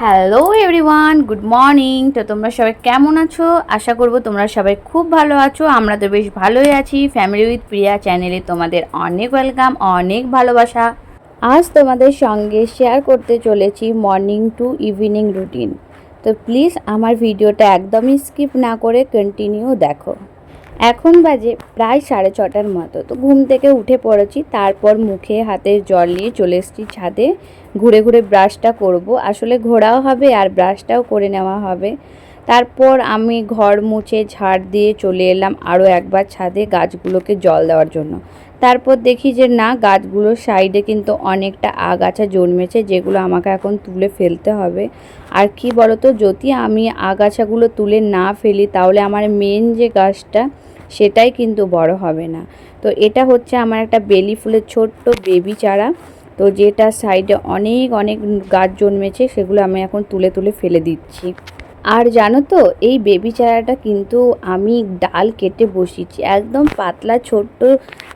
Hello everyone, good morning. তো তোমরা সবাই কেমন আছো? আশা করব তোমরা সবাই খুব ভালো আছো। আমরা তো বেশ ভালোই আছি। ফ্যামিলি উইথ প্রিয়া চ্যানেলে তোমাদের অনেক ওয়েলকাম, অনেক ভালোবাসা। আজ তোমাদের সঙ্গে শেয়ার করতে চলেছি মর্নিং টু ইভিনিং রুটিন। তো প্লিজ আমার ভিডিওটা একদমই স্কিপ না করে কন্টিনিউ দেখো। এখন বাজে প্রায় 6:30টার মতো। তো ঘুম থেকে উঠে পড়েছি, তারপর মুখে হাতে জল নিয়ে চলে এসেছি ছাদে। ঘুরে ঘুরে ব্রাশটা করব, আসলে ঘোরাও হবে আর ব্রাশটাও করে নেওয়া হবে। তারপর আমি ঘর মুছে ঝাড় দিয়ে চলে এলাম আরও একবার ছাদে গাছগুলোকে জল দেওয়ার জন্য। তারপর দেখি যে না, গাছগুলোর সাইডে কিন্তু অনেকটা আগাছা জন্মেছে, যেগুলো আমাকে এখন তুলে ফেলতে হবে। আর কি বলতো, যদি আমি আগাছাগুলো তুলে না ফেলি তাহলে আমার মেন যে গাছটা সেটাই কিন্তু বড় হবে না। তো এটা হচ্ছে আমার একটা বেলি ফুলের ছোট্ট বেবি চারা। তো যেটা সাইডে অনেক অনেক গাছ জন্মেছে, সেগুলো আমি এখন তুলে তুলে ফেলে দিচ্ছি। আর জানো তো, এই বেবি চারাটা কিন্তু আমি ডাল কেটে বসিয়েছি, একদম পাতলা ছোট্ট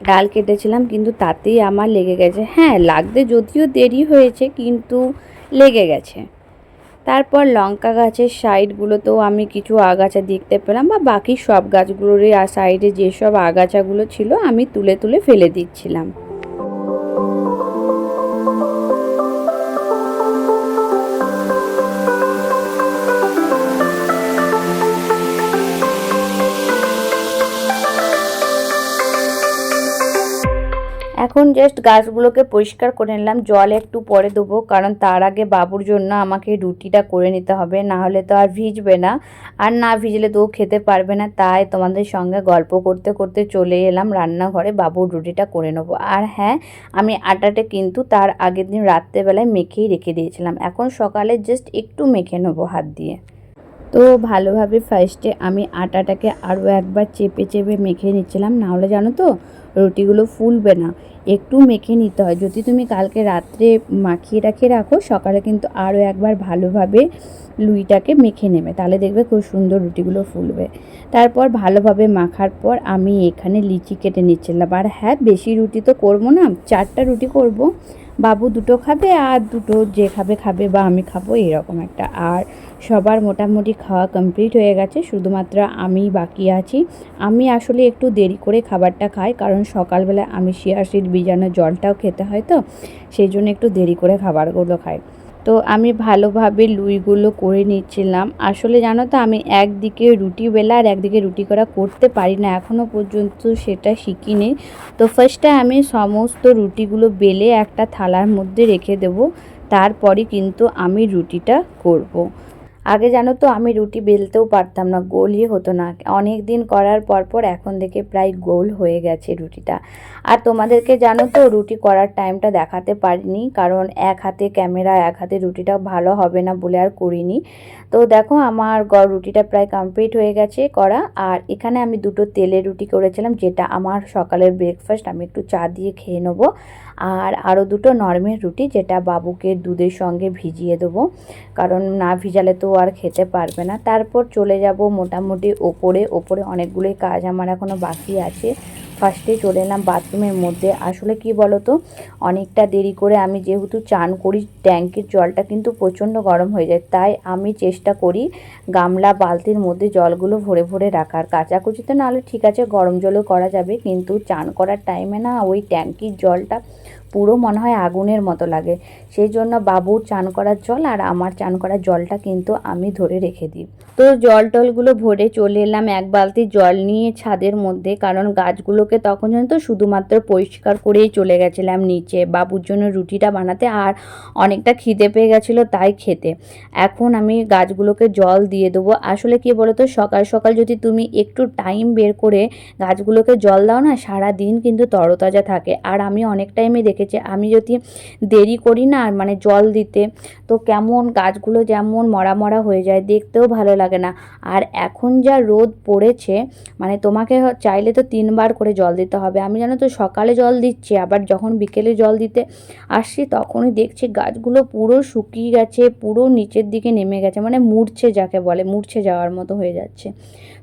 ডাল কেটেছিলাম, কিন্তু তাতেই আমার লেগে গেছে। হ্যাঁ, লাগতে যদিও দেরি হয়েছে, কিন্তু লেগে গেছে। তারপর লঙ্কা গাছের সাইডগুলোতেও আমি কিছু আগাছা দেখতে পেলাম, বা বাকি সব গাছগুলোরই সাইডে যেসব আগাছাগুলো ছিল আমি তুলে তুলে ফেলে দিচ্ছিলাম। এখন জাস্ট গাছগুলোকে পরিষ্কার করে নিলাম, জল একটু পরে দেবো, কারণ তার আগে বাবুর জন্য আমাকে রুটিটা করে নিতে হবে, না হলে তো আর ভিজবে না। আর না ভিজলে তো খেতে পারবে না। তাই তোমাদের সঙ্গে গল্প করতে করতে চলে এলাম রান্নাঘরে, বাবুর রুটিটা করে নেবো। আর হ্যাঁ, আমি আটাটা কিন্তু তার আগের দিন রাত্রেবেলায় মেখেই রেখে দিয়েছিলাম, এখন সকালে জাস্ট একটু মেখে নেবো হাত দিয়ে। তো ভালোভাবে ফার্স্টে আমি আটাটাকে আরও একবার চেপে চেপে মেখে নিচ্ছিলাম, নাহলে জানো তো রুটিগুলো ফুলবে না। একটু মেখে নিতে হয়, যদি তুমি কালকে রাত্রে মাখিয়ে রাখো, সকালে কিন্তু আরও একবার ভালোভাবে লুইটাকে মেখে নেবে, তাহলে দেখবে খুব সুন্দর রুটিগুলো ফুলবে। তারপর ভালোভাবে মাখার পর আমি এখানে লিচি কেটে নিচ্ছিলাম। আর হ্যাঁ, বেশি রুটি তো করবো না, 4টা রুটি করব। বাবু 2টো খাবে, আর 2টো যে খাবে বা আমি খাবো, এরকম একটা। আর সবার মোটামুটি খাওয়া কমপ্লিট হয়ে গেছে, শুধুমাত্র আমি বাকি আছি। আমি আসলে একটু দেরি করে খাবারটা খাই, কারণ সকালবেলা আমি চিয়া সিড ভিজানো জলটাও খেতে হয়, তো সেই জন্য একটু দেরি করে খাবারগুলো খাই। তো আমি ভালোভাবে লুইগুলো করে নিচ্ছিলাম। আসলে জানো তো, আমি একদিকে রুটি বেলা আর একদিকে রুটি করা করতে পারি না, এখনও পর্যন্ত সেটা শিখিনি। তো ফার্স্টে আমি সমস্ত রুটিগুলো বেলে একটা থালার মধ্যে রেখে দেব, তারপরই কিন্তু আমি রুটিটা করব। আগে জানো তো, আমি রুটি বেলতেও পারতাম না, গোলই হতো না। অনেক দিন করার পর এখন দেখে প্রায় গোল হয়ে গেছে রুটিটা। আর তোমাদেরকে জানো তো, রুটি করার টাইমটা দেখাতে পারিনি, কারণ এক হাতে ক্যামেরা, এক হাতে রুটিটা ভালো হবে না বলে আর করিনি। তো দেখো, আমার রুটিটা প্রায় কমপ্লিট হয়ে গেছে করা। আর এখানে আমি 2টো তেলের রুটি করেছিলাম, যেটা আমার সকালের ব্রেকফাস্ট, আমি একটু চা দিয়ে খেয়ে নেবো। আর আরও 2টো নরমেল রুটি, যেটা বাবুকে দুধের সঙ্গে ভিজিয়ে দেবো, কারণ না ভিজালে তো আর খেতে পারবে না। তারপর চলে যাব মোটামুটি ওপরে অনেকগুলোই কাজ আমার এখনও বাকি আছে। ফার্স্টে চলে এলাম বাথরুমের মধ্যে। আসলে কি বলো তো, অনেকটা দেরি করে আমি যেহেতু চান করি, ট্যাঙ্কির জলটা কিন্তু প্রচণ্ড গরম হয়ে যায়, তাই আমি চেষ্টা করি গামলা বালতির মধ্যে জলগুলো ভরে ভরে রাখার। কাচাকুচিতে না হলে ঠিক আছে, গরম জলও করা যাবে, কিন্তু চান করার টাইমে না ওই ট্যাঙ্কির জলটা পুরো মনে হয় আগুনের মতো লাগে। সেই জন্য বাবুর চান করার জল আর আমার চান করার জলটা কিন্তু আমি ধরে রেখে দিই। তো জল টলগুলো ভরে চলে এলাম এক বালতি জল নিয়ে ছাদের মধ্যে, কারণ গাছগুলোকে তখন জানো তো শুধুমাত্র পরিষ্কার করেই চলে গেছিলাম নিচে বাবুর জন্য রুটিটা বানাতে, আর অনেকটা খিদে পেয়ে গেছিলো তাই খেতে। এখন আমি গাছগুলোকে জল দিয়ে দেবো। আসলে কি বলো তো, সকাল সকাল যদি তুমি একটু টাইম বের করে গাছগুলোকে জল দাও না, সারা দিন কিন্তু তরতাজা থাকে। আর আমি অনেক টাইমে দেখেছি, আমি যদি দেরি করি না মানে জল দিতে, তো কেমন গাছগুলো যেমন মরা মরা হয়ে যায়, দেখতেও ভালো লাগে না। আর এখন যা রোদ পড়েছে, মানে তোমাকে চাইলে তো 3বার করে জল দিতে হবে। আমি জানো তো সকালে জল দিচ্ছি, আবার যখন বিকেলে জল দিতে আসছি তখনই দেখছি গাছগুলো পুরো শুকিয়ে গেছে, পুরো নিচের দিকে নেমে গেছে, মানে মুড়ছে, যাকে বলে মুড়ছে যাওয়ার মতো হয়ে যাচ্ছে।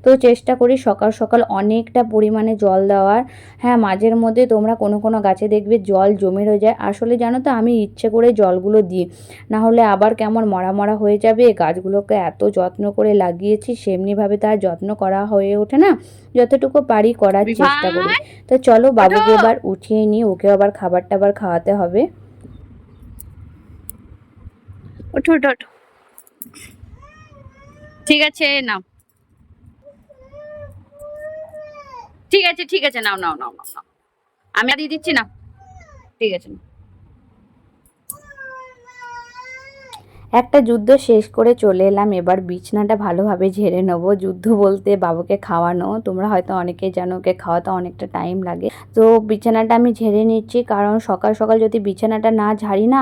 তো চেষ্টা করি সকাল সকাল অনেকটা পরিমাণে জল দেওয়ার। হ্যাঁ, মাঝের মধ্যে তোমরা কোনো কোনো গাছে দেখবে জল জমে রয়ে যায়। আসলে জানো তো আমি ইচ্ছে করে জলগুলো দিই, না হলে আবার কেমন মরা মরা হয়ে যাবে। গাছগুলোকে এত যত্ন করে লাগিয়েছি, সেমনিভাবে তার যত্ন করা হয়ে ওঠে না, যতটুকু পারি করার চেষ্টা করি। তো চলো বাবুকে এবার উঠিয়ে নিই, ওকে আবার খাবার টাবার খাওয়াতে হবে। ওঠো ওঠো ওঠো, ঠিক আছে নাও, ঠিক আছে ঠিক আছে, নাও নাও নাও নাও নাও, আমি দিয়ে দিচ্ছি না, ঠিক আছে। একটা যুদ্ধ শেষ করে চলে এলাম, এবার বিছানাটা ভালোভাবে ঝেড়ে নেবো। যুদ্ধ বলতে বাবুকে খাওয়ানো, তোমরা হয়তো অনেকেই জানো ওকে খাওয়াতে অনেকটা টাইম লাগে। তো বিছানাটা আমি ঝেড়ে নিচ্ছি, কারণ সকাল সকাল যদি বিছানাটা না ঝাড়ি না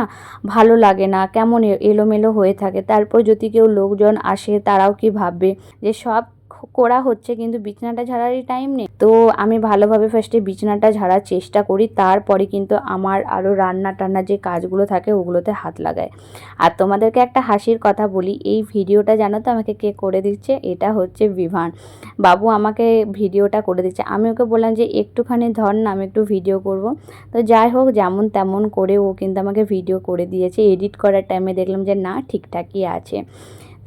ভালো লাগে না, কেমন এলোমেলো হয়ে থাকে। তারপর যদি কেউ লোকজন আসে তারাও কি ভাববে যে সব করা হচ্ছে কিন্তু বিছানাটা ঝাড়ারই টাইম নেই। তো আমি ভালোভাবে ফার্স্টে বিছানাটা ঝাড়ার চেষ্টা করি, তারপরে কিন্তু আমার আরও রান্না টান্না যে কাজগুলো থাকে ওগুলোতে হাত লাগাই। আর তোমাদেরকে একটা হাসির কথা বলি, এই ভিডিওটা জানো তো আমাকে কে করে দিচ্ছে? এটা হচ্ছে বিভান বাবু আমাকে ভিডিওটা করে দিচ্ছে। আমি ওকে বললাম যে একটুখানি ধর না, আমি একটু ভিডিও করব। তো যাই হোক, যেমন তেমন করে ও কিন্তু আমাকে ভিডিও করে দিয়েছে। এডিট করার টাইমে দেখলাম যে না, ঠিকঠাকই আছে।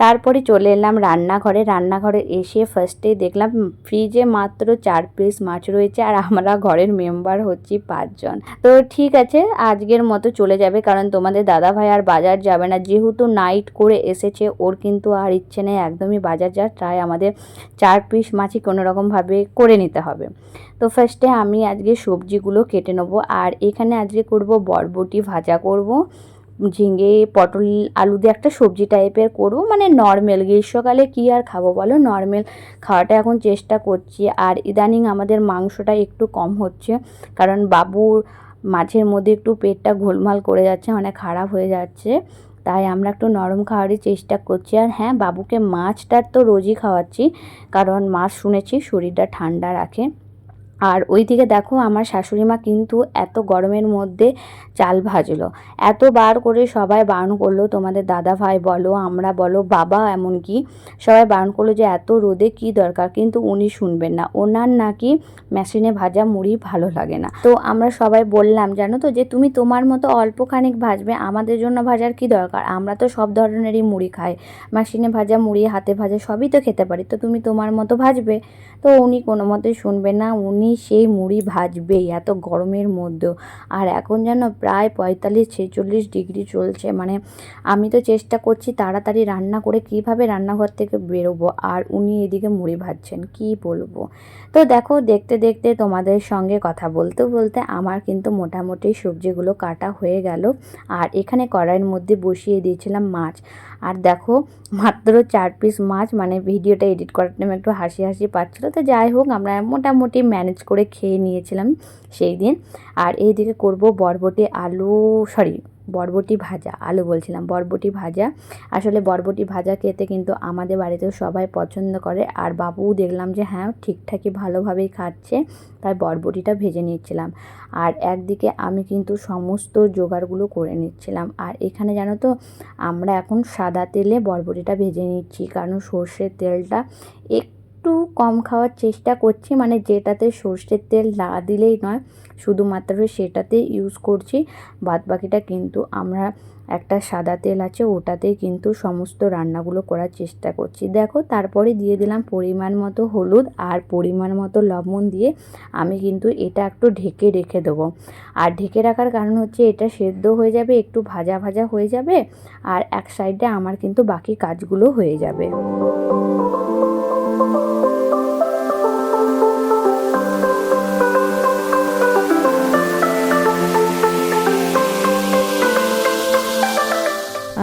তারপরে চলে এলাম রান্নাঘরে এসে ফার্স্টে দেখলাম ফ্রিজে মাত্র 4 পিস মাছ রয়েছে, আর আমরা ঘরের মেম্বার হচ্ছি 5 জন। তো ঠিক আছে, আজকের মতো চলে যাবে, কারণ তোমাদের দাদাভাই আর বাজার যাবে না, যেহেতু নাইট করে এসেছে, ওর কিন্তু আর ইচ্ছে নেই একদমই বাজার যাওয়ার। তাই আমাদের 4 পিস মাছই কোনোরকমভাবে করে নিতে হবে। তো ফার্স্টে আমি আজকে সবজিগুলো কেটে নেবো, আর এখানে আজকে করব বরবটি ভাজা করব, ঝিঙে পটল আলু দিয়ে একটা সবজি টাইপের করব, মানে নর্মাল। গ্রীষ্মকালে কি আর খাবো বলো, নর্মাল খাওয়াটা এখন চেষ্টা করছি। আর ইদানিং আমাদের মাংসটা একটু কম হচ্ছে, কারণ বাবুর মাঝের মধ্যে একটু পেটটা গোলমাল করে যাচ্ছে, মানে খারাপ হয়ে যাচ্ছে। তাই আমরা একটু নরম খাওয়ারই চেষ্টা করছি। আর হ্যাঁ, বাবুকে মাছটার তো রোজই খাওয়াচ্ছি, কারণ মাছ শুনেছি শরীরটা ঠান্ডা রাখে। আর ওইদিকে দেখো আমার শাশুড়ি মা কিন্তু এত গরমের মধ্যে চাল ভাজলো, এতবার করে সবাই বারণ করলো, তোমাদের দাদা ভাই বলো, আমরা বলো, বাবা এমনকি সবাই বারণ করলো যে এত রোদে কি দরকার, কিন্তু উনি শুনবেন না। ওনার নাকি মেশিনে ভাজা মুড়ি ভালো লাগে না। তো আমরা সবাই বললাম জানো তো, যে তুমি তোমার মতো অল্প খানিক ভাজবে, আমাদের জন্য ভাজার কি দরকার, আমরা তো সব ধরনেরই মুড়ি খাই, মেশিনে ভাজা মুড়ি হাতে ভাজা সবই তো খেতে পারি, তো তুমি তোমার মতো ভাজবে। তো উনি কোনো মতেই শুনবেন না, উনি সেই মুড়ি ভাজবেই এত গরমের মধ্যেও। আর এখন যেন প্রায় 45-46 ডিগ্রি চলছে, মানে আমি তো চেষ্টা করছি তাড়াতাড়ি রান্না করে কিভাবে রান্নাঘর থেকে বেরোবো, আর উনি এদিকে মুড়ি ভাজছেন, কি বলবো। তো দেখো, দেখতে দেখতে তোমাদের সঙ্গে কথা বলতে বলতে আমার কিন্তু মোটামুটি সবজিগুলো কাটা হয়ে গেল। আর এখানে কড়াইয়ের মধ্যে বসিয়ে দিয়েছিলাম মাছ। আর দেখো মাত্র 4 পিস মাছ, মানে ভিডিওটা এডিট করার টাইমে একটু হাসি হাসি পাচ্ছিলো। তো যাই হোক, আমরা মোটামুটি ম্যানেজ করে খেয়ে নিয়েছিলাম সেই দিন। আর এইদিকে করব বরবটি আলু, সরি বরবটি ভাজা, আলু বলছিলাম, বরবটি ভাজা। আসলে বরবটি ভাজা খেতে কিন্তু আমাদের বাড়িতেও সবাই পছন্দ করে, আর বাবুও দেখলাম যে হ্যাঁ ঠিকঠাকই ভালোভাবেই খাচ্ছে, তাই বরবটিটা ভেজে নিচ্ছিলাম। আর একদিকে আমি কিন্তু সমস্ত জোগাড়গুলো করে নিচ্ছিলাম। আর এখানে জানো তো, আমরা এখন সাদা তেলে বরবটিটা ভেজে নিচ্ছি, কারণ সর্ষের তেলটা একটু কম খাওয়ার চেষ্টা করছি, মানে যেটাতে সর্ষের তেল না দিলেই নয়, শুধুমাত্র সেটাতে ইউজ করছি। বাদবাকিটা কিন্তু আমরা একটা সাদা তেল আছে, ওটাতেই কিন্তু সমস্ত রান্নাগুলো করার চেষ্টা করছি। দেখো, তারপরে দিয়ে দিলাম পরিমাণ মতো হলুদ আর পরিমাণ মতো লবণ দিয়ে আমি কিন্তু এটা একটু ঢেকে রেখে দেবো। আর ঢেকে রাখার কারণ হচ্ছে এটা সেদ্ধ হয়ে যাবে, একটু ভাজা ভাজা হয়ে যাবে, আর এক সাইডে আমার কিন্তু বাকি কাজগুলো হয়ে যাবে।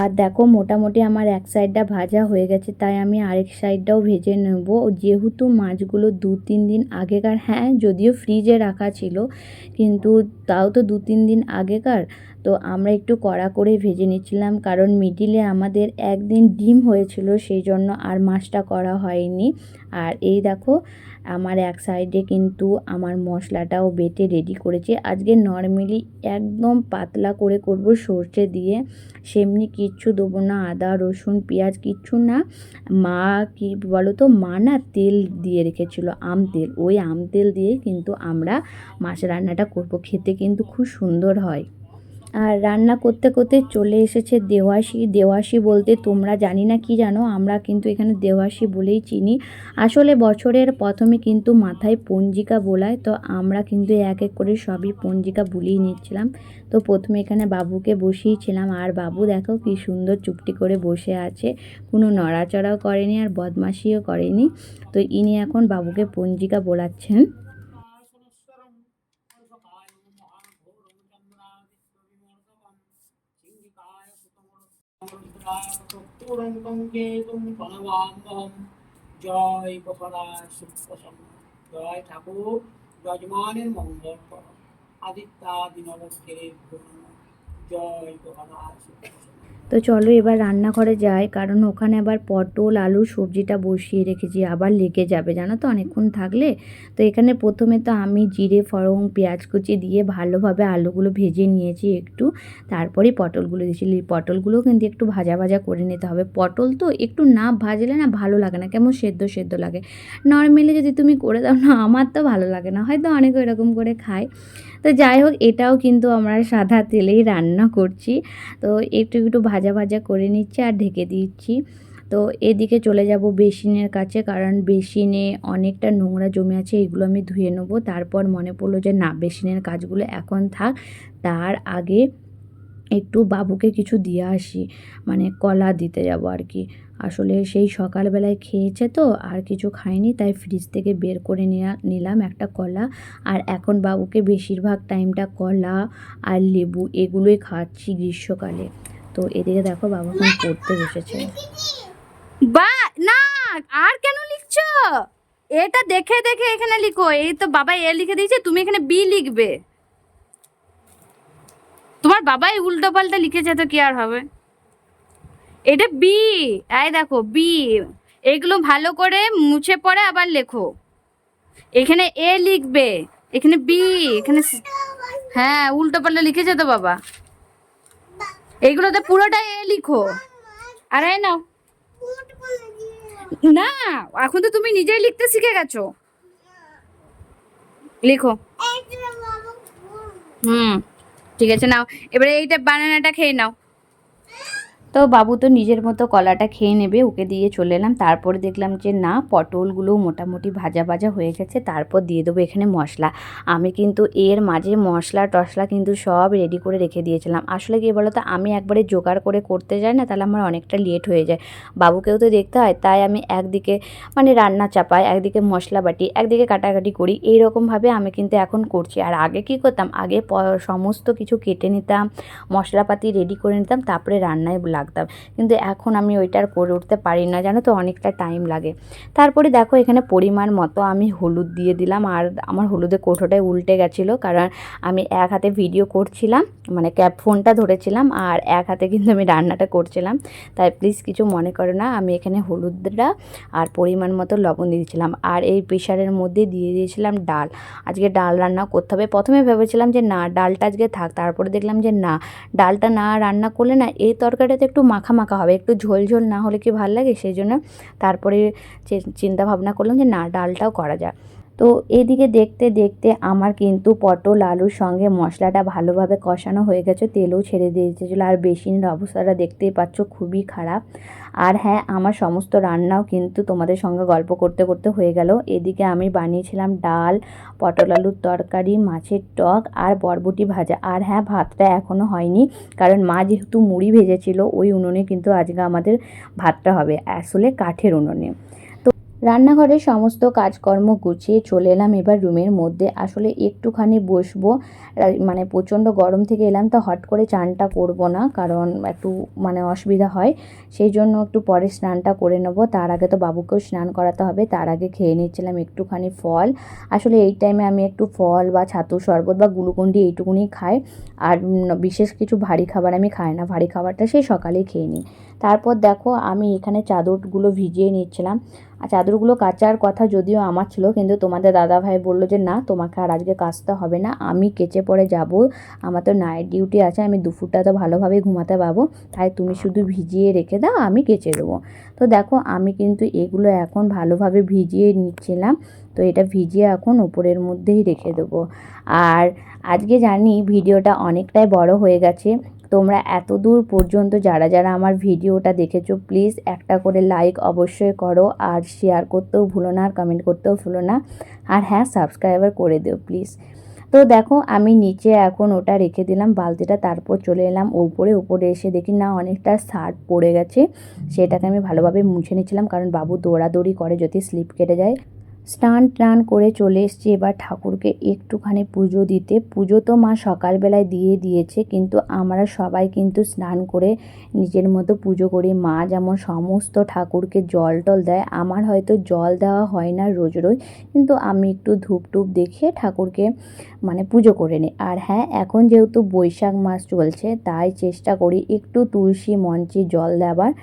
আর দেখো মোটামুটি আমার এক সাইডটা ভাজা হয়ে গেছে, তাই আমি আরেক সাইডটাও ভেজে নেব। যেহেতু মাছগুলো 2-3 দিন আগেকার, হ্যাঁ যদিও ফ্রিজে রাখা ছিল, কিন্তু তাও তো 2-3 দিন আগেকার, তো আমরা একটু কড়া করে ভেজে নিচ্ছিলাম, কারণ মিডিলে আমাদের একদিন ডিম হয়েছিল, সেই জন্য আর মাছটা করা হয়নি। আর এই দেখো আমার এক সাইডে কিন্তু আমার মশলাটাও বেটে রেডি করেছি। আজকে নর্মালি একদম পাতলা করে করব সর্ষে দিয়ে, সেমনি কিচ্ছু দেবো না, আদা রসুন পেঁয়াজ কিচ্ছু না। মা কি বলো তো, মা না তেল দিয়ে রেখেছিল, আম তেল, ওই আম তেল দিয়ে কিন্তু আমরা মাছ রান্নাটা করব, খেতে কিন্তু খুব সুন্দর হয়। আর রান্না করতে করতে চলে এসেছে দেওয়াশি। দেওয়াশি বলতে তোমরা জানি না কি জানো, আমরা কিন্তু এখানে দেওয়াশি বলেই চিনি। আসলে বছরের প্রথমে কিন্তু মাথায় পঞ্জিকা বোলায়, তো আমরা কিন্তু এক এক করে সবই পঞ্জিকা বুলিয়ে নিচ্ছিলাম। তো প্রথমে এখানে বাবুকে বসিয়েছিলাম, আর বাবু দেখো কি সুন্দর চুপটি করে বসে আছে, কোনো নড়াচড়াও করেনি আর বদমাশিও করেনি। তো ইনি এখন বাবুকে পঞ্জিকা বোলাচ্ছেন। জয় গোপালা সুপ্রসন্ন, জয় ঠাকুর যজমানের মঙ্গল কর, আদিত্যা দিনবক্ষে জয় গোপালা সুপ্রসন্ন। তো চলো এবার রান্নাঘরে যাই, কারণ ওখানে আবার পটল আলু সবজিটা বসিয়ে রেখেছি, আবার লেগে যাবে জানো তো অনেকক্ষণ থাকলে। তো এখানে প্রথমে তো আমি জিরে ফোড়ন পেঁয়াজ কুচি দিয়ে ভালোভাবে আলুগুলো ভেজে নিয়েছি একটু, তারপরেই পটলগুলো দিয়েছি। পটলগুলো কিন্তু একটু ভাজা ভাজা করে নিতে হবে, পটল তো একটু না ভাজলে না ভালো লাগে না, কেমন সেদ্ধ সেদ্ধ লাগে। নর্মালি যদি তুমি করে দাও না, আমার তো ভালো লাগে না, হয়তো অনেকে এরকম করে খায়। তো যাই হোক, এটাও কিন্তু আমরা সাদা তেলেই রান্না করছি। তো একটু একটু ভাজা ভাজা করে নিচ্ছি আর ঢেকে দিচ্ছি। তো এদিকে চলে যাব বেসিনের কাছে, কারণ বেসিনে অনেকটা নোংরা জমে আছে, এগুলো আমি ধুয়ে নেবো। তারপর মনে পড়লো যে না, বেসিনের কাজগুলো এখন থাক, তার আগে একটু বাবুকে কিছু দিয়ে আসি, মানে কলা দিতে যাব আর কি। আসলে সেই সকালবেলায় খেয়েছে তো আর কিছু খায়নি, তাই ফ্রিজ থেকে বের করে নিলাম একটা কলা। আর এখন বাবুকে বেশিরভাগ টাইমটা কলা আর লেবু এগুলোই খাওয়াচ্ছি গ্রীষ্মকালে। তো এদিকে দেখো বাবা এখন পড়তে বসেছে। বা না, আর কেন লিখছো? এটা দেখে দেখে এখানে লিখো, এই তো বাবা এ লিখে দিয়েছে, তুমি এখানে বি লিখবে। তোমার বাবাই উল্টো পাল্টা লিখেছে, তো কি আর হবে। এটা বি, এই দেখো বি, এগুলো ভালো করে মুছে পড়ে আবার লেখো। এখানে এ লিখবে, এখানে বি, এখানে হ্যাঁ উল্টো পাল্টা লিখেছে তো বাবা, এইগুলোতে পুরোটা এ লিখো। আরে নাও না, এখন তো তুমি নিজেই লিখতে শিখে গেছো, লিখো। হুম, ঠিক আছে নাও, এবারে এইটা বানানাটা খেয়ে নাও। তো বাবু তো নিজের মতো কলাটা খেয়ে নেবে, ওকে দিয়ে চলে এলাম। তারপরে দেখলাম যে না, পটলগুলো মোটামুটি ভাজা ভাজা হয়ে গেছে, তারপর দিয়ে দেবো এখানে মশলা। আমি কিন্তু এর মাঝে মশলা টশলা কিন্তু সব রেডি করে রেখে দিয়েছিলাম। আসলে কি বলো তো, আমি একবারে জোগাড় করে করতে যাই না, তাহলে আমার অনেকটা লেট হয়ে যায়, বাবুকেও তো দেখতে হয়। তাই আমি একদিকে মানে রান্না চাপাই, একদিকে মশলা বাটি, একদিকে কাটাকাটি করি, এইরকমভাবে আমি কিন্তু এখন করছি। আর আগে কি করতাম, আগে সমস্ত কিছু কেটে নিতাম, মশলাপাতি রেডি করে নিতাম, তারপরে রান্নায় লাগতাম। কিন্তু এখন আমি ওইটার করে উঠতে পারি না, জানো তো অনেকটা টাইম লাগে। তারপরে দেখো এখানে পরিমাণ মতো আমি হলুদ দিয়ে দিলাম, আর আমার হলুদের কৌটোটাই উল্টে গেছিলো, কারণ আমি এক হাতে ভিডিও করছিলাম, মানে ফোনটা ধরেছিলাম, আর এক হাতে কিন্তু আমি রান্নাটা করছিলাম। তাই প্লিজ কিছু মনে করো না। আমি এখানে হলুদটা আর পরিমাণ মতো লবণ দিয়েছিলাম, আর এই প্রেশারের মধ্যে দিয়ে দিয়েছিলাম ডাল। আজকে ডাল রান্না করতে হবে। প্রথমে ভেবেছিলাম যে না, ডালটা আজকে থাক, তারপরে দেখলাম যে না, ডালটা না রান্না করলে না এই তরকারিটাতে একটু মাখা মাখা হবে, একটু ঝোল ঝোল না হলে কি ভালো লাগে, সেই জন্য তারপরে চিন্তা ভাবনা করলাম যে না, ডালটাও করা যায়। তো এদিকে দেখতে দেখতে আমার কিন্তু পটল আলুর সঙ্গে মশলাটা ভালোভাবে কষানো হয়ে গেছে, তেলও ছেড়ে দিয়েছিল। আর বেসিনের অবস্থাটা দেখতেই পাচ্ছ, খুবই খারাপ। আর হ্যাঁ, আমার সমস্ত রান্নাও কিন্তু তোমাদের সঙ্গে গল্প করতে করতে হয়ে গেল। এদিকে আমি বানিয়েছিলাম ডাল, পটল আলুর তরকারি, মাছের টক আর বরবটি ভাজা। আর হ্যাঁ, ভাতটা এখনও হয়নি, কারণ মা যেহেতু মুড়ি ভেজেছিল, ওই উনুনে কিন্তু আজকে আমাদের ভাতটা হবে, আসলে কাঠের উনুনে। রান্নাঘরের সমস্ত কাজকর্ম গুছিয়ে চলে এলাম এবার রুমের মধ্যে। আসলে একটুখানি বসবো, মানে প্রচণ্ড গরম থেকে এলাম তো হট করে চানটা করব না, কারণ একটু মানে অসুবিধা হয়, সেই জন্য একটু পরে স্নানটা করে নেব। তার আগে তো বাবুকেও স্নান করাতে হবে। তার আগে খেয়ে নিচ্ছিলাম একটুখানি ফল। আসলে এই টাইমে আমি একটু ফল বা ছাতুর শরবত বা গ্লুকন্ডি এইটুকুনি খাই, আর বিশেষ কিছু ভারী খাবার আমি খাই না। ভারী খাবারটা সেই সকালেই খেয়ে নিই। তারপর দেখো আমি এখানে চাদরগুলো ভিজিয়ে নিচ্ছিলাম। আর চাদরগুলো কাচার কথা যদিও আমার ছিল, কিন্তু তোমাদের দাদাভাই বললো যে না, তোমাকে আর আজকে কাচতে হবে না, আমি কেচে পরে যাব, আমার তো নাইট ডিউটি আছে, আমি দুপুরটা তো ভালোভাবে ঘুমাতে পাবো, তাই তুমি শুধু ভিজিয়ে রেখে দাও, আমি কেচে দেবো। তো দেখো আমি কিন্তু এগুলো এখন ভালোভাবে ভিজিয়ে নিচ্ছিলাম। তো এটা ভিজিয়ে এখন উপরের মধ্যেই রেখে দেবো। আর আজকে জানি ভিডিওটা অনেকটাই বড় হয়ে গেছে। তোমরা এত দূর পর্যন্ত যারা যারা আমার ভিডিওটা দেখেছো প্লিজ একটা করে লাইক অবশ্যই করো, আর শেয়ার করতেও ভুলো না, আর কমেন্ট করতেও ভুলো না, আর হ্যাঁ সাবস্ক্রাইবার করে দিও প্লিজ। তো দেখো আমি নিচে এখন ওটা রেখে দিলাম বালতিটা, তারপর চলে এলাম উপরে এসে দেখি না অনেকটা সার্ফ পড়ে গেছে, সেটাকে আমি ভালোভাবে মুছে নিচ্ছিলাম, কারণ বাবু দৌড়াদৌড়ি করে যদি স্লিপ কেটে যায়। স্নান টান করে চলে এসেছি এবার ঠাকুরকে একটুখানি পুজো দিতে। পুজো তো মা সকালবেলায় দিয়ে দিয়েছে, কিন্তু আমরা সবাই কিন্তু স্নান করে নিজের মতো পুজো করি। মা যেমন সমস্ত ঠাকুরকে জল টল দেয়, আমার হয়তো জল দেওয়া হয় না রোজ রোজ, কিন্তু আমি একটু ধূপ টুপ দেখিয়ে ঠাকুরকে মানে পুজো করে নিই। আর হ্যাঁ, এখন যেহেতু বৈশাখ মাস চলছে তাই চেষ্টা করি একটু তুলসী মঞ্চে জল দেওয়ার।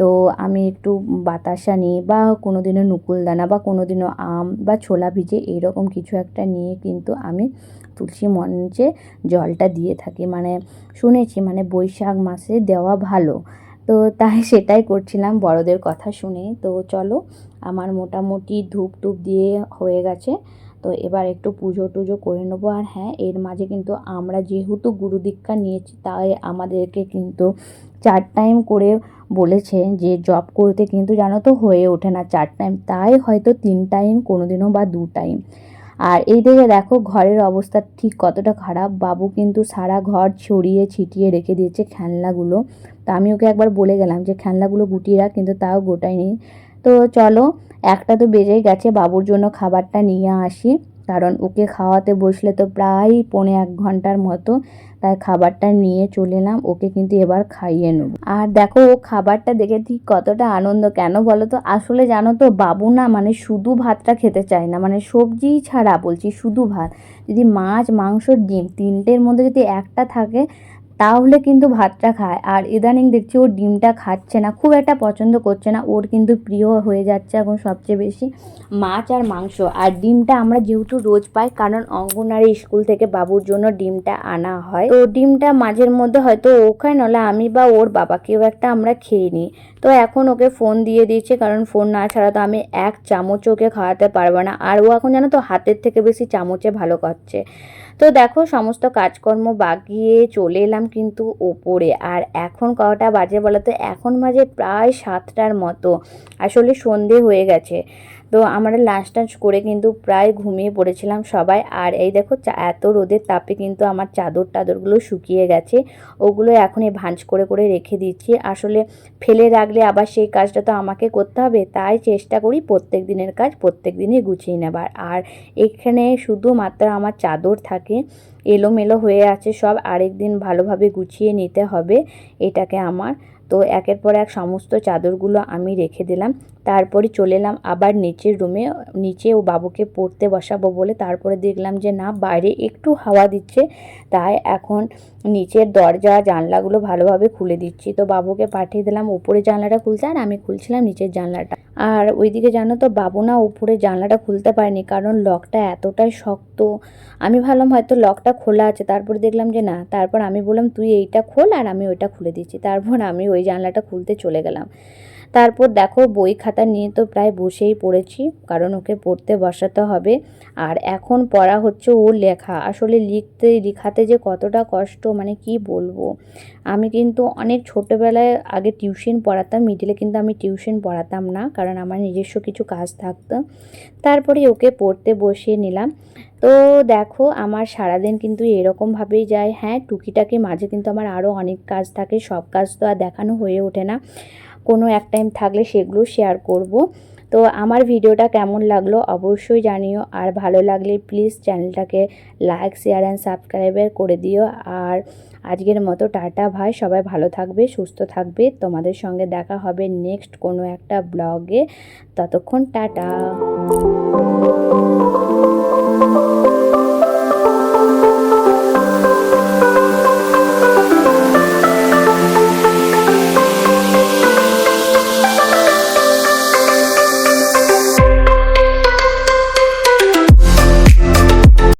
তো আমি একটু বাতাসা নিই, বা কোনো দিনও নকুলদানা, বা কোনো দিনও আম বা ছোলা ভিজে এইরকম কিছু একটা নিয়ে কিন্তু আমি তুলসী মঞ্চে জলটা দিয়ে থাকি। মানে শুনেছি মানে বৈশাখ মাসে দেওয়া ভালো, তো তাই সেটাই করছিলাম বড়দের কথা শুনে। তো চলো, আমার মোটামুটি ধূপ টুপ দিয়ে হয়ে গেছে, তো এবার একটু পুজো টুজো করে নেবো। আর হ্যাঁ, এর মাঝে কিন্তু আমরা যেহেতু গুরু দীক্ষা নিয়েছি, তাই আমাদেরকে কিন্তু 4 টাইম করে বলেছে যে জব করতে, কিন্তু জানো তো হয়ে ওঠে না 4 টাইম, তাই হয়তো 3 টাইম কোনো দিনও বা 2 টাইম। আর এই দিকে দেখো ঘরের অবস্থা ঠিক কতটা খারাপ, বাবু কিন্তু সারা ঘর ছড়িয়ে ছিটিয়ে রেখে দিয়েছে খেলনাগুলো। তো আমি ওকে একবার বলে গেলাম যে খেলনাগুলো গুটিয়ে রাখ, কিন্তু তাও গোটায়নি। তো চলো, একটা তো বেজেই গেছে, বাবুর জন্য খাবারটা নিয়ে আসি, কারণ ওকে খাওয়াতে বসলে তো প্রায় 1.25 ঘন্টার মতো, তাই খাবারটা নিয়ে চলে এলাম, ওকে কিন্তু এবার খাইয়ে নেব। আর দেখো ও খাবারটা দেখে ঠিক কতটা আনন্দ, কেন বলো তো, আসলে জানো তো বাবু না মানে শুধু ভাতটা খেতে চায় না, মানে সবজি ছাড়া বলছি, শুধু ভাত। যদি মাছ মাংস ডিম তিনটের মধ্যে যদি একটা থাকে তাহলে কিন্তু ভাতটা খায়। আর ইদানিং দেখছি ওর ডিমটা খাচ্ছে না, খুব একটা পছন্দ করছে না, ওর কিন্তু প্রিয় হয়ে যাচ্ছে এখন সবচেয়ে বেশি মাছ আর মাংস। আর ডিমটা আমরা যেহেতু রোজ পাই, কারণ অঙ্গনওয়াড়ি স্কুল থেকে বাবুর জন্য ডিমটা আনা হয়, তো ডিমটা মাঝের মধ্যে হয়তো ও খায়, নাহলে আমি বা ওর বাবা কেউ একটা আমরা খেয়ে নিই। তো এখন ওকে ফোন দিয়ে দিয়েছে, কারণ ফোন না ছাড়া তো আমি এক চামচ ওকে খাওয়াতে পারবো না। আর ও এখন জানো তো হাতের থেকে বেশি চামচে ভালো খাচ্ছে। তো দেখো সমস্ত কাজকর্ম বাগিয়ে চলে এলাম কিন্তু ওপরে। আর এখন কটা বাজে বলো তো, এখন বাজে প্রায় 7টার মতো, আসলে সন্ধে হয়ে গেছে। তো আমরা লাঞ্চ টাঞ্চ করে কিন্তু প্রায় ঘুমিয়ে পড়েছিলাম সবাই। আর এই দেখো এত রোদের তাপে কিন্তু আমার চাদর টাদরগুলো শুকিয়ে গেছে, ওগুলো এখন ভাঁজ করে করে রেখে দিচ্ছি। আসলে ফেলে রাখলে আবার সেই কাজটা তো আমাকে করতে হবে, তাই চেষ্টা করি প্রত্যেক দিনের কাজ প্রত্যেক দিনই গুছিয়ে নেবার। আর এখানে শুধুমাত্র আমার চাদর থাকে, এলোমেলো হয়ে আছে সব, আরেকদিন ভালোভাবে গুছিয়ে নিতে হবে এটাকে আমার। তো একের পর এক সমস্ত চাদরগুলো আমি রেখে দিলাম, তারপরে চলে এলাম আবার নিচের রুমে। নিচে ও বাবুকে পড়তে বসাবো বলে, তারপরে দেখলাম যে না বাইরে একটু হাওয়া দিচ্ছে, তাই এখন নিচের দরজা জানলাগুলো ভালোভাবে খুলে দিচ্ছি। তো বাবুকে পাঠিয়ে দিলাম উপরে জানলাটা খুলতে, আর আমি খুলছিলাম নিচের জানলাটা। আর ওইদিকে জানো তো বাবু না উপরে জানলাটা খুলতে পারেনি, কারণ লকটা এতটাই শক্ত। আমি ভাবলাম হয়তো লকটা খোলা আছে, তারপর দেখলাম যে না, তারপর আমি বললাম তুই এইটা খোল, আর আমি ওইটা খুলে দিচ্ছি। তারপর আমি ওই জানলাটা খুলতে চলে গেলাম। তারপর দেখো বই খাতা নিয়ে তো প্রায় বসেই পড়েছি, কারণ ওকে পড়তে বসাতে হবে। আর এখন পড়া হচ্ছে ওর লেখা, আসলে লেখাতে যে কতটা কষ্ট মানে কি বলবো। আমি কিন্তু অনেক ছোটোবেলায় আগে টিউশন পড়াতাম, মিডিলে কিন্তু আমি টিউশন পড়াতাম না, কারণ আমার নিজস্ব কিছু কাজ থাকতো। তারপরে ওকে পড়তে বসিয়ে নিলাম। তো দেখো আমার সারাদিন কিন্তু এরকমভাবেই যায়। হ্যাঁ, টুকিটাকি মাঝে কিন্তু আমার আরও অনেক কাজ থাকে, সব কাজ তো আর দেখানো হয়ে ওঠে না, কোনো এক টাইম থাকলে সেগুলো শেয়ার করব। তো আমার ভিডিওটা কেমন লাগলো অবশ্যই জানিও, আর ভালো লাগলে প্লিজ চ্যানেলটাকে লাইক শেয়ার অ্যান্ড সাবস্ক্রাইবার করে দিও। আর আজকের মতো টাটা ভাই, সবাই ভালো থাকবে, সুস্থ থাকবে। তোমাদের সঙ্গে দেখা হবে নেক্সট কোনো একটা ব্লগে। ততক্ষণ টাটা।